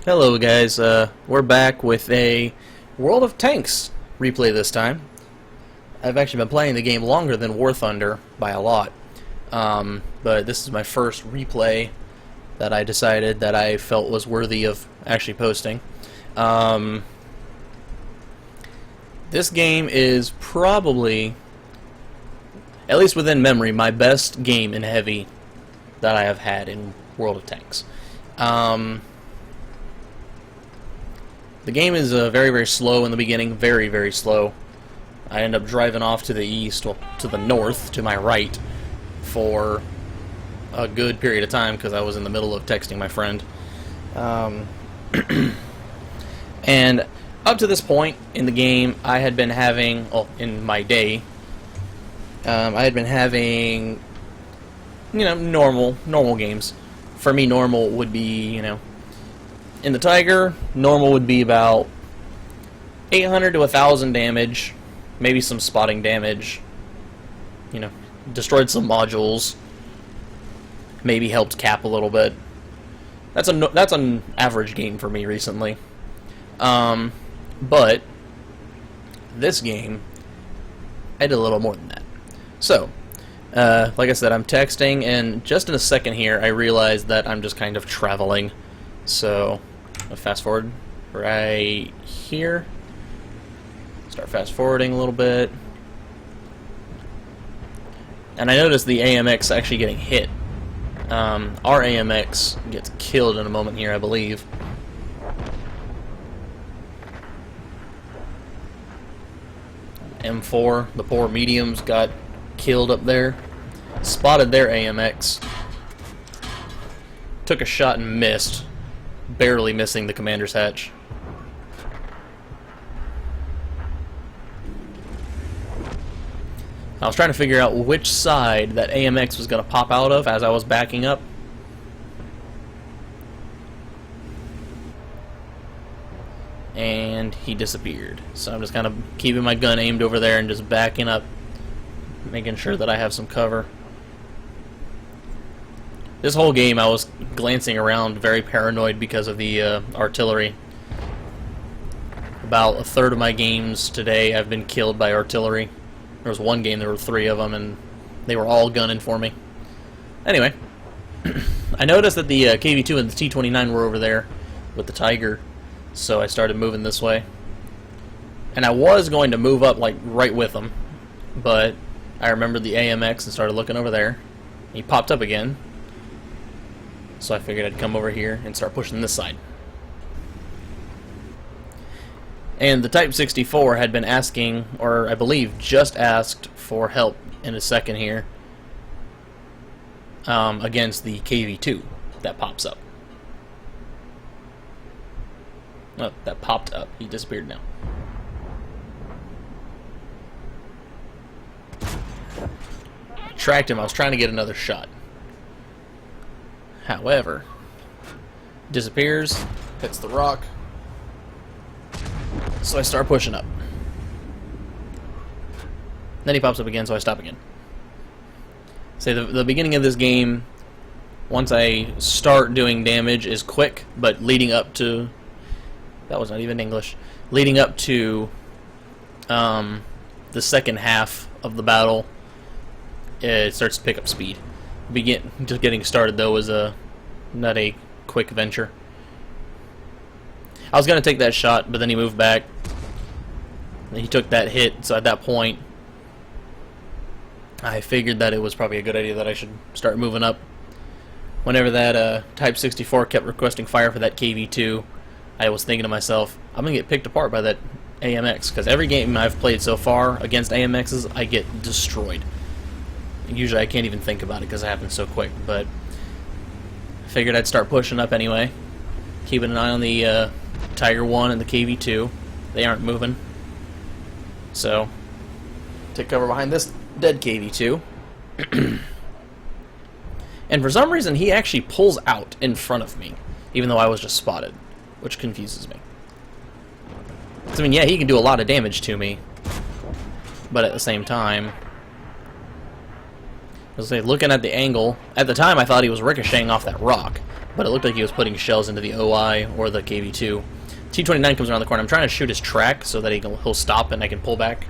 Hello guys, we're back with a World of Tanks replay this time. I've actually been playing the game longer than War Thunder by a lot, but this is my first replay that I decided that I felt was worthy of actually posting. This game is probably, at least within memory, my best game in Heavy that I have had in World of Tanks. The game is very, very slow in the beginning, very, very slow. I end up driving off to the east, well, to the north, to my right, for a good period of time because I was in the middle of texting my friend. And up to this point in the game, I had been having, well, in my day, I had been having, normal games. For me, normal would be, in the Tiger, normal would be about 800 to 1,000 damage, maybe some spotting damage, destroyed some modules, maybe helped cap a little bit. That's an average game for me recently. But this game, I did a little more than that. So, like I said, I'm texting, and just in a second here, I realized that I'm just kind of traveling. So, I'll fast forward right here. Start fast forwarding a little bit. And I noticed the AMX actually getting hit. Our AMX gets killed in a moment here, I believe. M4, the poor mediums, got killed up there. Spotted their AMX. Took a shot and missed. Barely missing the commander's hatch. I was trying to figure out which side that AMX was going to pop out of as I was backing up. And he disappeared. So I'm just kind of keeping my gun aimed over there and just backing up, making sure that I have some cover. This whole game I was glancing around very paranoid because of the artillery. About a third of my games today I've been killed by artillery. There was one game, there were 3 of them, and they were all gunning for me. Anyway, I noticed that the KV-2 and the T-29 were over there with the Tiger, so I started moving this way. And I was going to move up like right with them, but I remembered the AMX and started looking over there. He popped up again. So I figured I'd come over here and start pushing this side. And the Type 64 had been asking, or I believe just asked for help in a second here, against the KV-2 that pops up. Oh, that popped up. He disappeared now. Tracked him. I was trying to get another shot. However, disappears, hits the rock, so I start pushing up. Then he pops up again, so I stop again. Say the beginning of this game, once I start doing damage, is quick, but leading up to, that was not even English, leading up to the second half of the battle, it starts to pick up speed. Just getting started though was not a quick venture. I was gonna take that shot, but then he moved back. He took that hit, so at that point, I figured that it was probably a good idea that I should start moving up. Whenever that Type 64 kept requesting fire for that KV-2, I was thinking to myself, I'm gonna get picked apart by that AMX, because every game I've played so far against AMXs, I get destroyed. Usually I can't even think about it because it happens so quick, but I figured I'd start pushing up anyway. Keeping an eye on the Tiger 1 and the KV-2. They aren't moving. So, take cover behind this dead KV-2. And for some reason he actually pulls out in front of me, even though I was just spotted, which confuses me. I mean, yeah, he can do a lot of damage to me, but at the same time, looking at the angle, at the time I thought he was ricocheting off that rock, but it looked like he was putting shells into the OI or the KV-2. T-29 comes around the corner. I'm trying to shoot his track so that he'll stop and I can pull back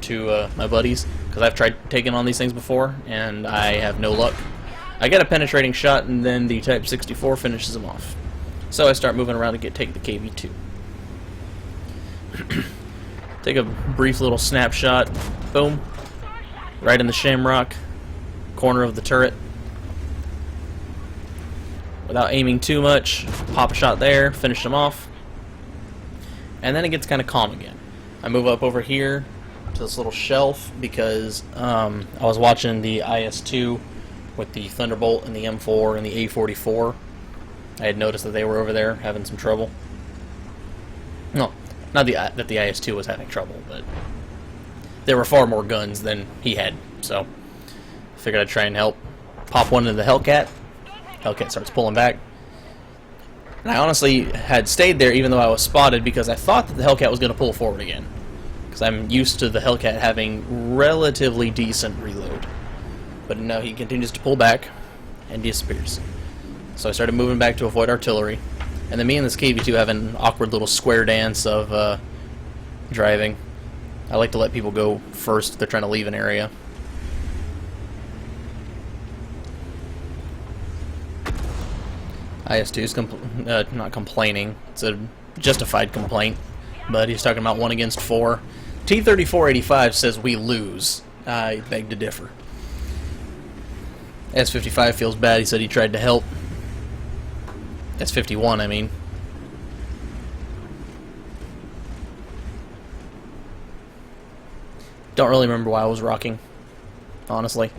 to my buddies, because I've tried taking on these things before and I have no luck. I get a penetrating shot and then the Type 64 finishes him off. So I start moving around to take the KV-2. Take a brief little snapshot. Boom. Right in the shamrock corner of the turret. Without aiming too much, pop a shot there, finish him off. And then it gets kind of calm again. I move up over here to this little shelf because I was watching the IS-2 with the Thunderbolt and the M4 and the A44. I had noticed that they were over there having some trouble. No, not that the IS-2 was having trouble, but there were far more guns than he had, so I figured I'd try and help. Pop one into the Hellcat. Hellcat starts pulling back. And I honestly had stayed there even though I was spotted because I thought that the Hellcat was going to pull forward again. Because I'm used to the Hellcat having relatively decent reload. But no, he continues to pull back and disappears. So I started moving back to avoid artillery. And then me and this KV-2 have an awkward little square dance of driving. I like to let people go first if they're trying to leave an area. IS-2 is not complaining. It's a justified complaint. But he's talking about 1 against 4. T-3485 says we lose. I beg to differ. S-55 feels bad. He said he tried to help. S-51, I mean. Don't really remember why I was rocking, honestly.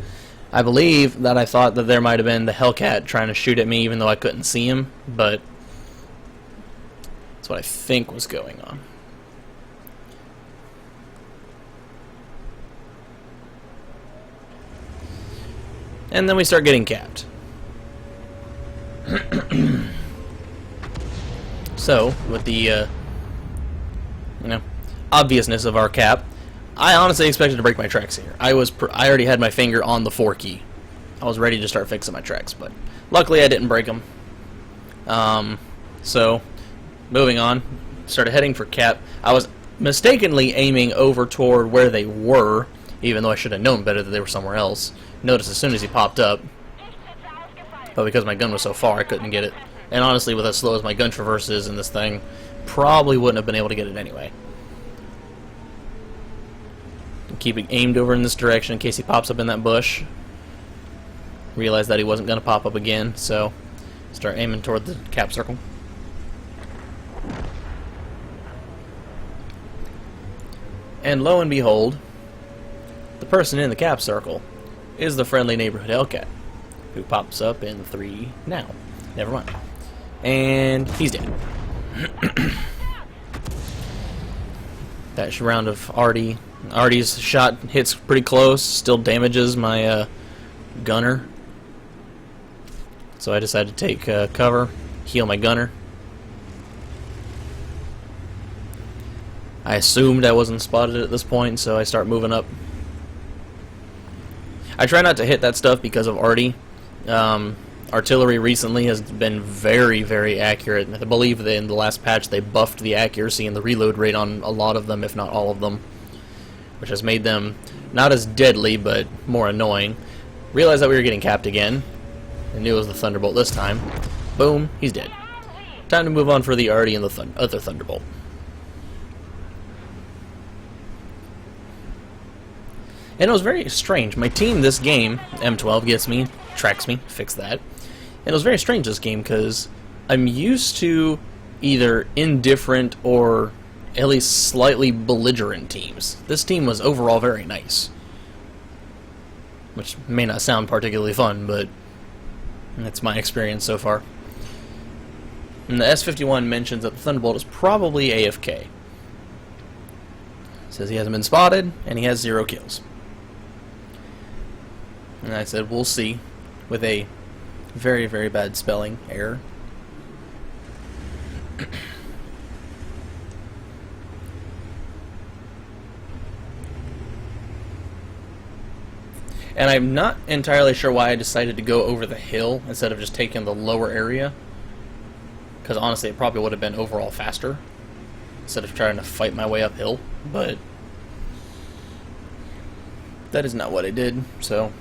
I believe that I thought that there might have been the Hellcat trying to shoot at me even though I couldn't see him, but that's what I think was going on. And then we start getting capped. So, with the obviousness of our cap, I honestly expected to break my tracks here. I already had my finger on the 4 key. I was ready to start fixing my tracks, but luckily I didn't break them. So, moving on, started heading for cap. I was mistakenly aiming over toward where they were, even though I should have known better that they were somewhere else. Noticed as soon as he popped up, but because my gun was so far, I couldn't get it. And honestly, with as slow as my gun traverses in this thing, probably wouldn't have been able to get it anyway. Keep it aimed over in this direction in case he pops up in that bush. Realized that he wasn't going to pop up again, so start aiming toward the cap circle. And lo and behold, the person in the cap circle is the friendly neighborhood Hellcat, who pops up in 3 now. Never mind. And he's dead. That round of Artie's shot hits pretty close, still damages my gunner. So I decided to take cover, heal my gunner. I assumed I wasn't spotted at this point, so I start moving up. I try not to hit that stuff because of Artie. Artillery recently has been very, very accurate. I believe that in the last patch they buffed the accuracy and the reload rate on a lot of them, if not all of them, which has made them not as deadly, but more annoying. Realized that we were getting capped again. I knew it was the Thunderbolt this time. Boom, he's dead. Time to move on for the Artie and the other Thunderbolt. And it was very strange. My team this game, M12, gets me, tracks me, fix that. And it was very strange this game because I'm used to either indifferent or at least slightly belligerent teams. This team was overall very nice. Which may not sound particularly fun, but that's my experience so far. And the S-51 mentions that the Thunderbolt is probably AFK. Says he hasn't been spotted, and he has 0 kills. And I said, we'll see, with a very, very bad spelling error. And I'm not entirely sure why I decided to go over the hill instead of just taking the lower area. Because honestly, it probably would have been overall faster instead of trying to fight my way uphill. But that is not what I did, so.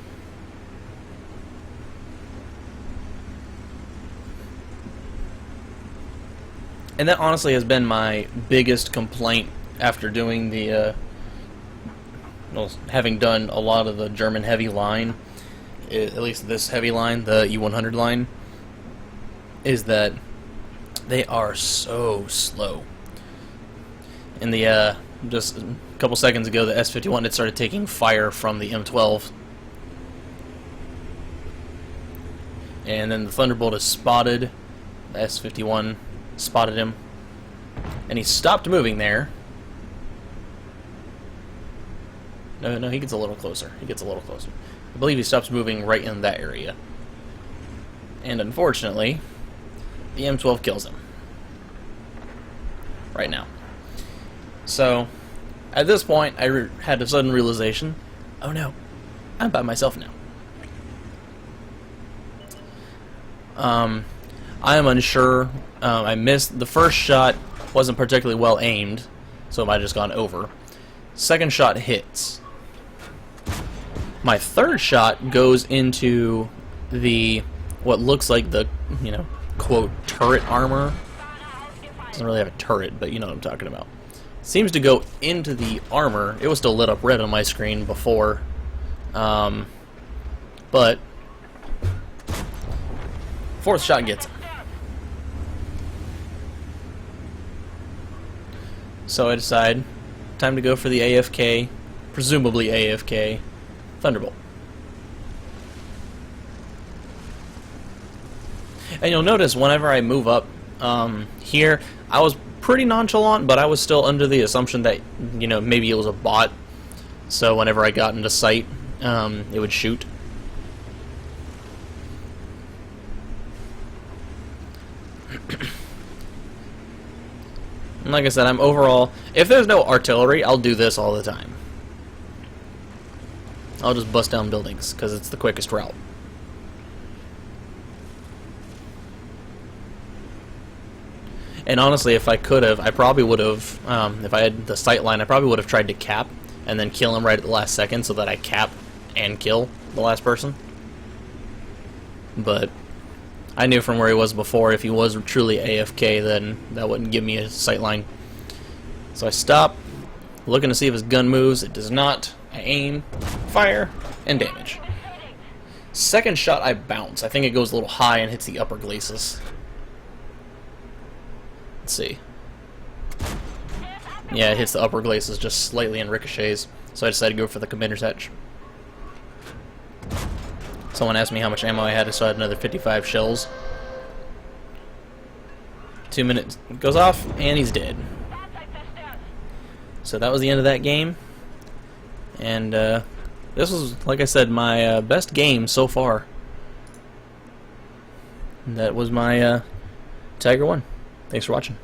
And that honestly has been my biggest complaint after doing the, well, having done a lot of the German heavy line, at least this heavy line, the E100 line, is that they are so slow. In the, just a couple seconds ago, the S51 had started taking fire from the M12. And then the Thunderbolt is spotted. The S51 spotted him. And he stopped moving there. No, he gets a little closer. He gets a little closer. I believe he stops moving right in that area. And unfortunately, the M12 kills him. Right now. So, at this point, I had a sudden realization, oh no, I'm by myself now. I am unsure. I missed. The first shot wasn't particularly well aimed, so it might have just gone over. Second shot hits. My third shot goes into the, what looks like the, you know, quote, turret armor. Doesn't really have a turret, but you know what I'm talking about. Seems to go into the armor. It was still lit up red on my screen before. But fourth shot gets him. So I decide, time to go for the AFK, presumably AFK, Thunderbolt. And you'll notice whenever I move up here, I was pretty nonchalant, but I was still under the assumption that, you know, maybe it was a bot. So whenever I got into sight, it would shoot. And like I said, I'm overall, if there's no artillery, I'll do this all the time. I'll just bust down buildings, because it's the quickest route. And honestly, if I could have, I probably would have, if I had the sight line, I probably would have tried to cap, and then kill him right at the last second, so that I cap and kill the last person. But I knew from where he was before, if he was truly AFK, then that wouldn't give me a sight line. So I stop, looking to see if his gun moves. It does not. I aim, fire, and damage. Second shot, I bounce. I think it goes a little high and hits the upper glacis. Let's see. Yeah, it hits the upper glacis just slightly and ricochets. So I decided to go for the commander's hatch. Someone asked me how much ammo I had, so I had another 55 shells. 2 minutes goes off, and he's dead. So that was the end of that game. And this was, like I said, my best game so far. And that was my Tiger 1. Thanks for watching.